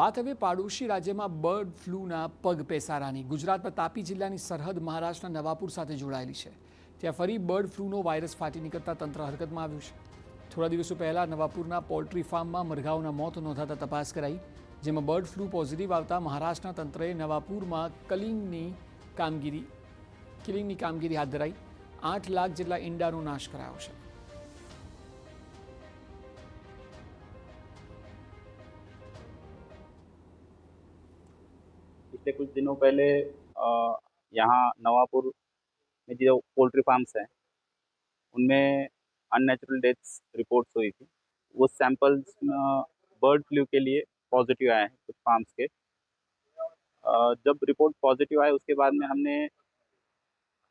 વાત હવે પાડોશી રાજ્યમાં બર્ડ ફ્લૂના પગ પેસારાની. ગુજરાતમાં તાપી જિલ્લાની સરહદ મહારાષ્ટ્રના નવાપુર સાથે જોડાયેલી છે. ત્યાં ફરી બર્ડ ફ્લૂનો વાયરસ ફાટી નીકળતા તંત્ર હરકતમાં આવ્યું છે. થોડા દિવસો પહેલાં નવાપુરના પોલ્ટ્રી ફાર્મમાં મરઘાઓના મોત નોંધાતા તપાસ કરાઈ, જેમાં બર્ડ ફ્લૂ પોઝિટિવ આવતા મહારાષ્ટ્રના તંત્રએ નવાપુરમાં કિલિંગની કામગીરી હાથ ધરાઈ. 8 લાખ જેટલા ઈંડાનો નાશ કરાયો છે. पिछले कुछ दिनों पहले यहाँ नवापुर में जो पोल्ट्री फार्म्स हैं उनमें अननेचुरल डेथ्स रिपोर्ट्स हुई थी। वो सैंपल्स बर्ड फ्लू के लिए पॉजिटिव आए हैं कुछ फार्म्स के। जब रिपोर्ट पॉजिटिव आए उसके बाद में हमने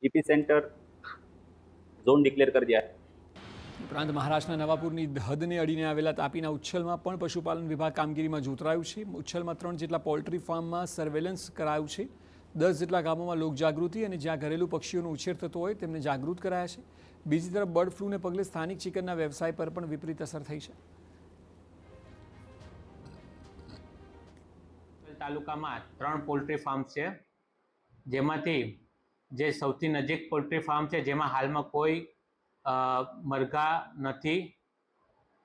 ईपी सेंटर जोन डिक्लेयर कर दिया है। ઉપરાંત મહારાષ્ટ્રના નવાપુરની હદને અડીને આવેલા તાપીના ઉચ્છલમાં પણ પશુપાલન વિભાગ કામગીરીમાં જોતરાયું છે. ઉચ્છલમાં 3 જેટલા પોલ્ટ્રી ફાર્મમાં સર્વેલન્સ કરાયું છે. 10 જેટલા ગામોમાં લોકજાગૃતિ અને જ્યાં ઘરેલું પક્ષીઓનો ઉછેર થતો હોય તેમને જાગૃત કરાયા છે. બીજી તરફ બર્ડ ફ્લૂને પગલે સ્થાનિક ચિકનના વ્યવસાય પર પણ વિપરીત અસર થઈ છે. તાલુકામાં 3 પોલ્ટ્રી ફાર્મ છે, જેમાંથી જે સૌથી નજીક પોલ્ટ્રી ફાર્મ છે જેમાં હાલમાં કોઈ મરઘા નથી,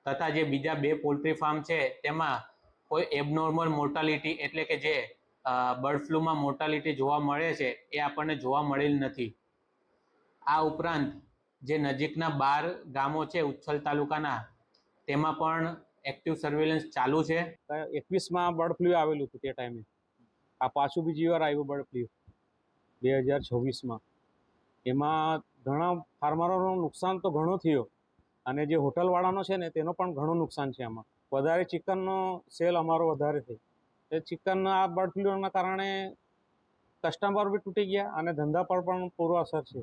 તથા જે બીજા 2 પોલ્ટ્રી ફાર્મ છે તેમાં કોઈ એબનોર્મલ મોર્ટાલિટી એટલે કે જે બર્ડ ફ્લૂમાં મોર્ટાલિટી જોવા મળે છે એ આપણને જોવા મળેલ નથી. આ ઉપરાંત જે નજીકના 12 ગામો છે ઉચ્છલ તાલુકાના તેમાં પણ એક્ટિવ સર્વેલન્સ ચાલુ છે. 21માં બર્ડ ફ્લૂ આવેલું હતું તે ટાઈમે. આ પાછું બીજી વાર આવ્યું બર્ડ ફ્લૂ 2024માં. એમાં ઘણા ફાર્મરોનું નુકસાન તો ઘણું થયું અને જે હોટલવાળાનો છે ને તેનો પણ ઘણું નુકસાન છે. આમાં વધારે ચિકનનો સેલ અમારો વધારે છે. એ ચિકન આ બર્ડ ફ્લૂના કારણે કસ્ટમર બી તૂટી ગયા અને ધંધા પર પણ પૂરો અસર છે.